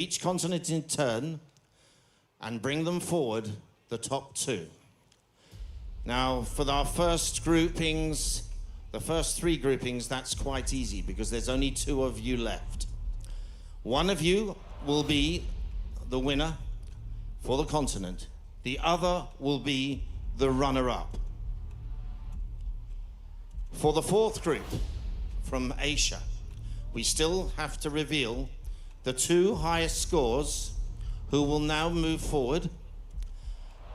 each continent in turn and bring them forward, the top two. Now, for our first groupings, the first three groupings, that's quite easy because there's only two of you left. One of you will be the winner for the continent. The other will be the runner-up. For the fourth group from Asia, we still have to reveal the two highest scores who will now move forward,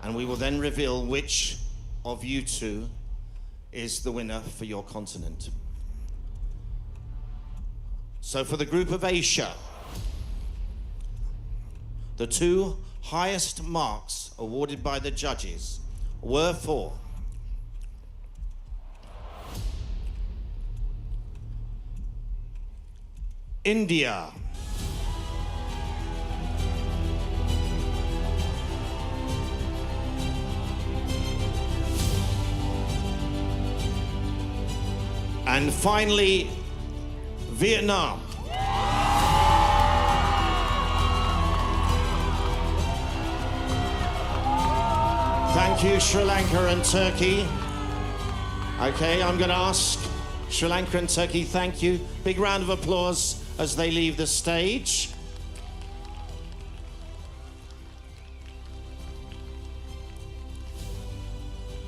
and we will then reveal which of you two is the winner for your continent. So for the group of Asia, the two highest marks awarded by the judges were for India, and finally, Vietnam. Thank you, Sri Lanka and Turkey. Okay, I'm going to ask Sri Lanka and Turkey, thank you. Big round of applause as they leave the stage.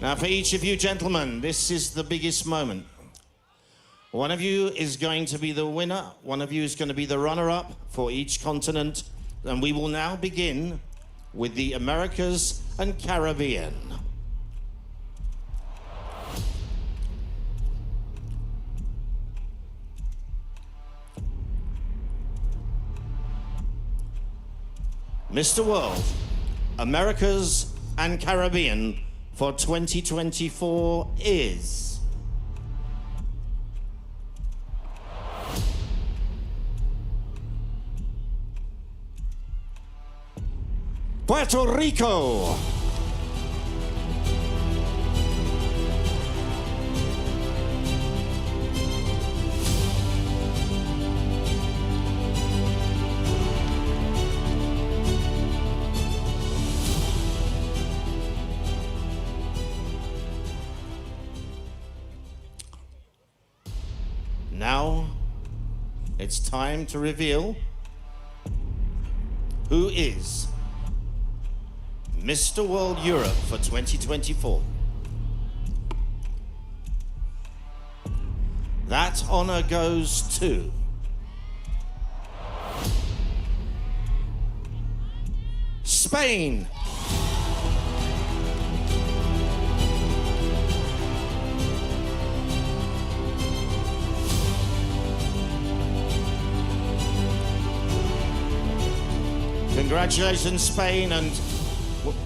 Now, for each of you gentlemen, this is the biggest moment. One of you is going to be the winner, one of you is going to be the runner-up for each continent, and we will now begin with the Americas and Caribbean. Mr. World, Americas and Caribbean for 2024 is Puerto Rico. Now it's time to reveal who is Mr. World Europe for 2024. That honor goes to Spain. Congratulations, Spain, and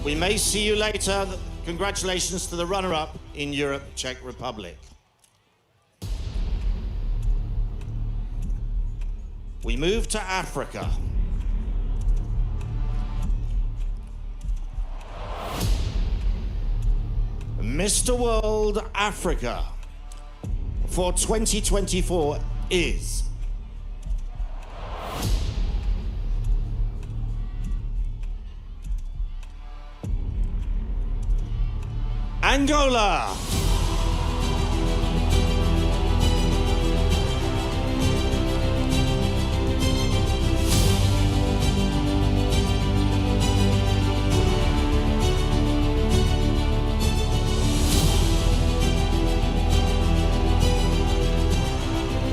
we may see you later. Congratulations to the runner-up in Europe, Czech Republic. We move to Africa. Mr. World Africa for 2024 is Angola.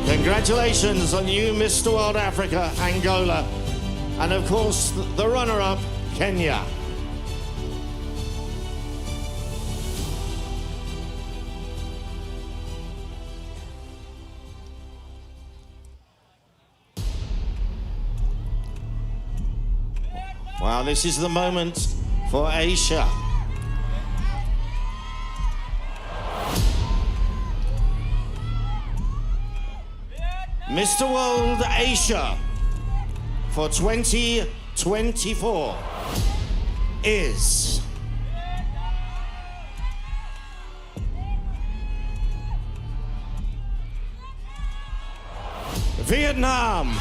Congratulations on you, Mr. World Africa, Angola. And of course, the runner-up, Kenya. Wow, this is the moment for Asia. Mr. World Asia for 2024 is Vietnam.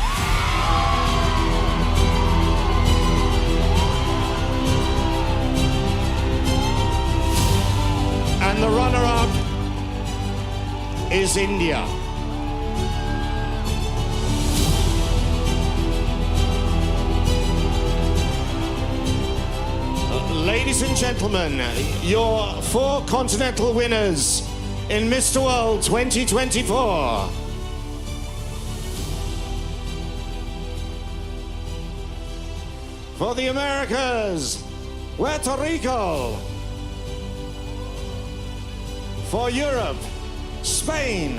is India. Ladies and gentlemen, your 4 continental winners in Mr. World 2024. For the Americas, Puerto Rico. For Europe, Spain.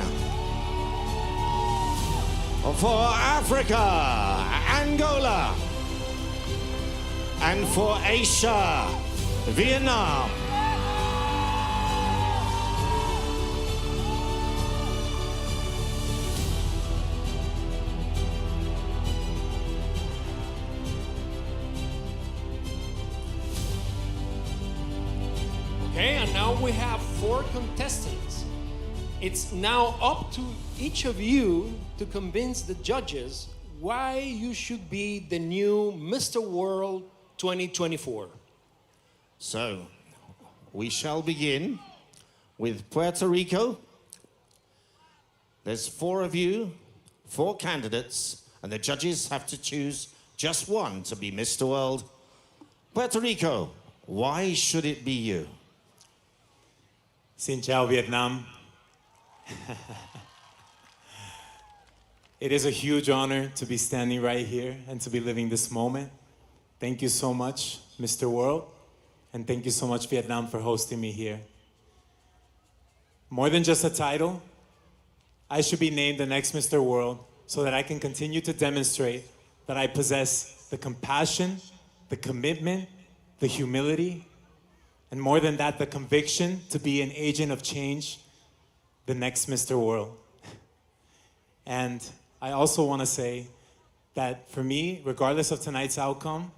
For Africa, Angola. And for Asia, Vietnam. Okay, and now we have 4 contestants. It's now up to each of you to convince the judges why you should be the new Mr. World 2024. So, we shall begin with Puerto Rico. There's 4 of you, 4 candidates, and the judges have to choose just one to be Mr. World. Puerto Rico, why should it be you? Xin chào Vietnam. It is a huge honor to be standing right here and to be living this moment. Thank you so much, Mr. World, and thank you so much, Vietnam, for hosting me here. More than just a title, I should be named the next Mr. World so that I can continue to demonstrate that I possess the compassion, the commitment, the humility, and more than that, the conviction to be an agent of change, the next Mr. World. And I also want to say that for me, regardless of tonight's outcome,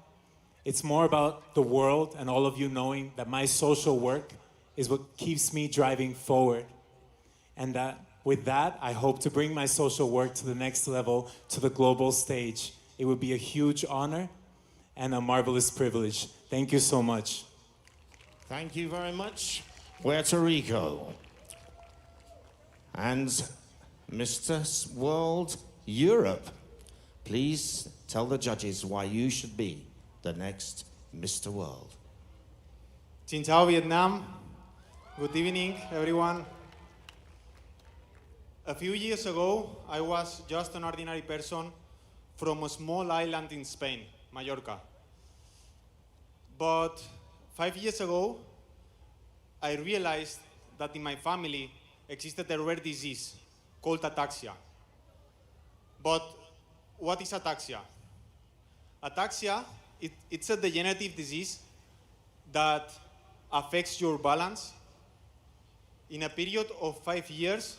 it's more about the world and all of you knowing that my social work is what keeps me driving forward. And that with that, I hope to bring my social work to the next level, to the global stage. It would be a huge honor and a marvelous privilege. Thank you so much. Thank you very much, Puerto Rico. And Mr. World Europe, please tell the judges why you should be the next Mr. World. Xin chào Vietnam. Good evening, everyone. A few years ago, I was just an ordinary person from a small island in Spain, Mallorca. But 5 years ago, I realized that in my family existed a rare disease called ataxia. But what is ataxia? Ataxia, it's a degenerative disease that affects your balance. In a period of 5 years,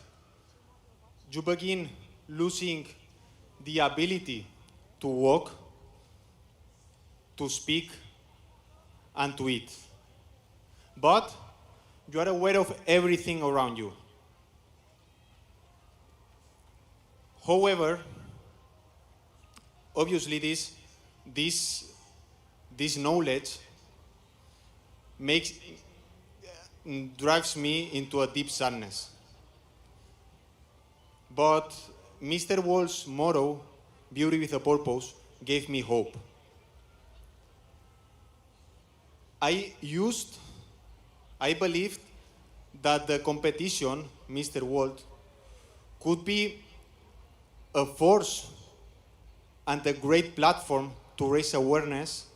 you begin losing the ability to walk, to speak, and to eat. But you are aware of everything around you. However, obviously this knowledge drives me into a deep sadness. But Mr. World's motto, Beauty with a Purpose, gave me hope. I believed that the competition, Mr. World, could be a force and a great platform to raise awareness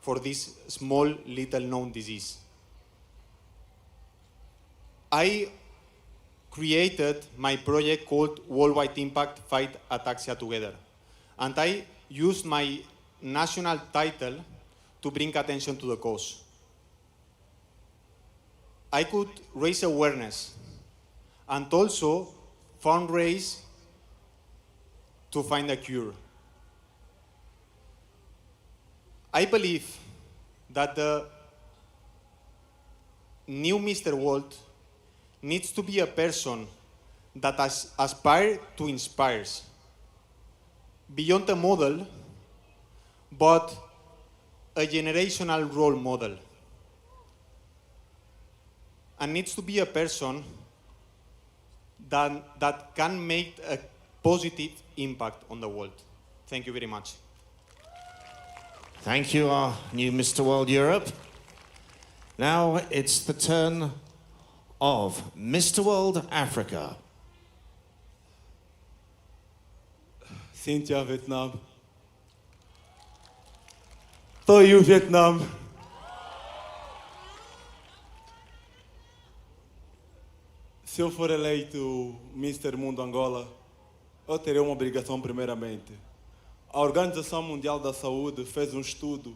for this small, little-known disease. I created my project called Worldwide Impact Fight Ataxia Together. And I used my national title to bring attention to the cause. I could raise awareness and also fundraise to find a cure. I believe that the new Mr. World needs to be a person that aspires to inspire, beyond a model, but a generational role model. And needs to be a person that can make a positive impact on the world. Thank you very much. Thank you, our new Mr. World Europe. Now it's the turn of Mr. World Africa. Cynthia, Vietnam. To you, Vietnam. Se eu for eleito Mr. Mundo Angola, eu terei uma obrigação primeiramente. A Organização Mundial da Saúde fez um estudo.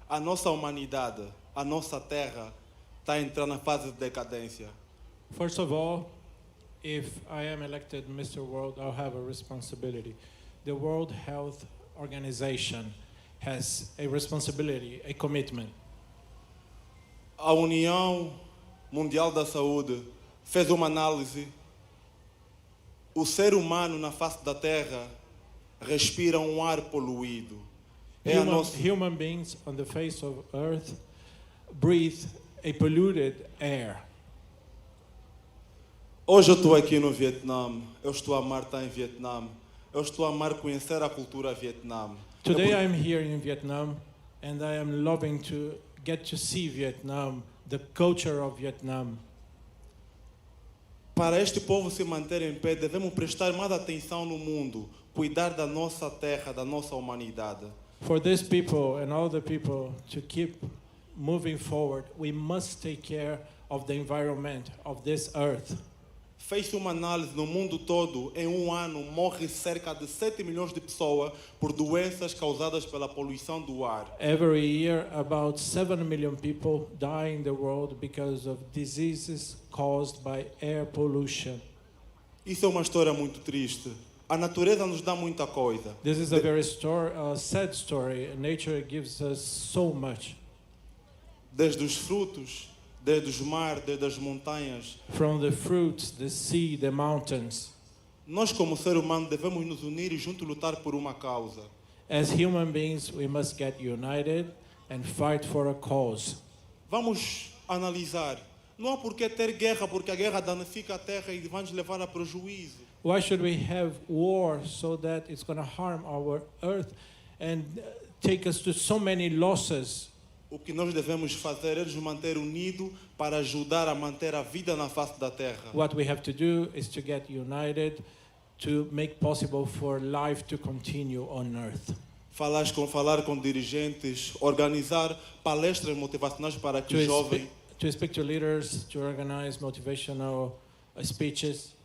A nossa humanidade, a nossa terra, está entrando na fase de decadência. First of all, if I am elected Mr. World, I'll have a responsibility. The World Health Organization has a responsibility, a commitment. A União Mundial da Saúde fez uma análise. O ser humano na face da Terra respira um ar poluído. Human beings on the face of Earth breathe a polluted air. Hoje eu estou aqui no Vietnã. Eu estou a amar estar em Vietnã. Eu estou a amar conhecer a cultura Vietnã. Today I'm here in Vietnam and I am loving to get to see Vietnam, the culture of Vietnam. Para este povo se manter em pé, devemos prestar mais atenção no mundo, cuidar da nossa terra, da nossa humanidade. For these people and all the people to keep moving forward, we must take care of the environment of this earth. Fez uma análise no mundo todo, em um ano morre cerca de 7 milhões de pessoas por doenças causadas pela poluição do ar. Every year, about 7 million people die in the world because of diseases caused by air pollution. Isso é uma história muito triste. A natureza nos dá muita coisa. This is a very sad story. Nature gives us so much. Desde os frutos, desde os mares, desde as montanhas. From the fruits, the sea, the mountains. Nós como ser humano devemos nos unir e juntos lutar por uma causa. As human beings, we must get united and fight for a cause. Vamos analisar. Não há por que ter guerra, porque a guerra danifica a terra e vai nos levar a prejuízo. Why should we have war so that it's going to harm our earth and take us to so many losses? O que nós devemos fazer é nos manter unidos para ajudar a manter a vida na face da terra. What we have to do is to get united to make possible for life to continue on earth. Falar com dirigentes, organizar palestras motivacionais para que os jovens To speak to leaders, to organize motivational speeches.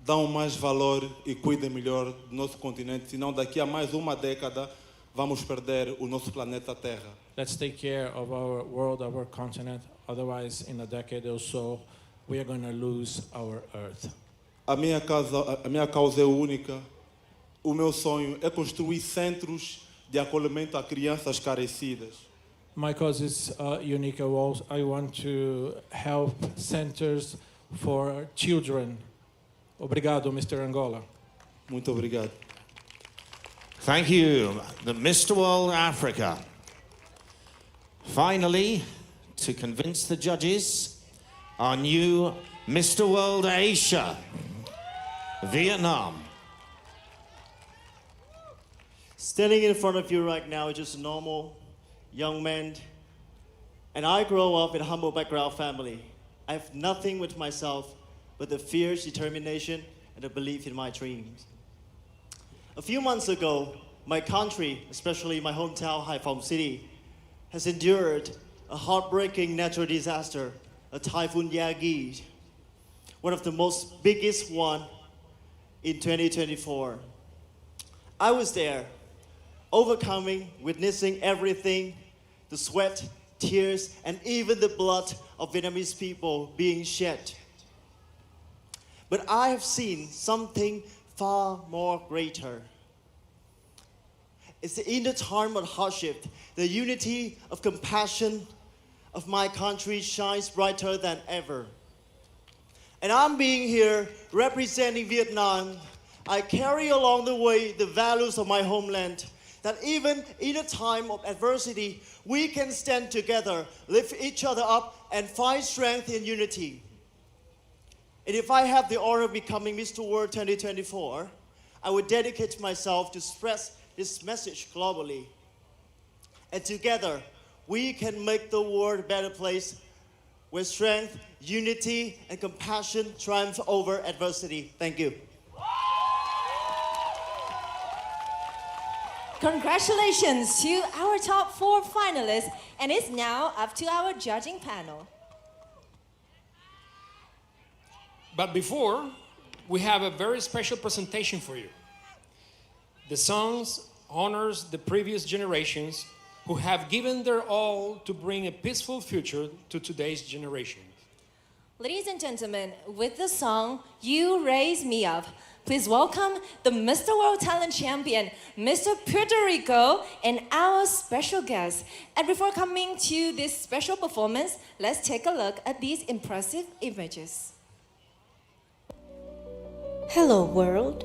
dão mais valor e cuidem melhor do nosso continente, senão daqui a mais uma década vamos perder o nosso planeta Terra. Let's take care of our world, our continent. Otherwise, in a decade or so, we are going to lose our earth. A minha causa é única. O meu sonho é construir centros de acolhimento a crianças carecidas. My cause is unique. I want to help centers for children. Obrigado, Mr. Angola. Muito obrigado. Thank you, the Mr. World Africa. Finally, to convince the judges, our new Mr. World Asia, Vietnam. Standing in front of you right now is just a normal young man, and I grow up in a humble background family. I have nothing with myself but the fierce determination and the belief in my dreams. A few months ago, my country, especially my hometown, Haiphong City, has endured a heartbreaking natural disaster, a Typhoon Yagi, one of the most biggest one in 2024. I was there, overcoming, witnessing everything, the sweat, tears, and even the blood of Vietnamese people being shed. But I have seen something far more greater. It's in the time of hardship, the unity of compassion of my country shines brighter than ever. And I'm being here representing Vietnam. I carry along the way the values of my homeland, that even in a time of adversity, we can stand together, lift each other up, and find strength in unity. And if I have the honor of becoming Mr. World 2024, I would dedicate myself to spread this message globally. And together, we can make the world a better place where strength, unity, and compassion triumph over adversity. Thank you. Congratulations to our top 4 finalists, and it's now up to our judging panel. But before, we have a very special presentation for you. The songs honors the previous generations who have given their all to bring a peaceful future to today's generation. Ladies and gentlemen, with the song You Raise Me Up, please welcome the Mr. World Talent Champion, Mr. Puerto Rico, and our special guest. And before coming to this special performance, let's take a look at these impressive images. Hello world,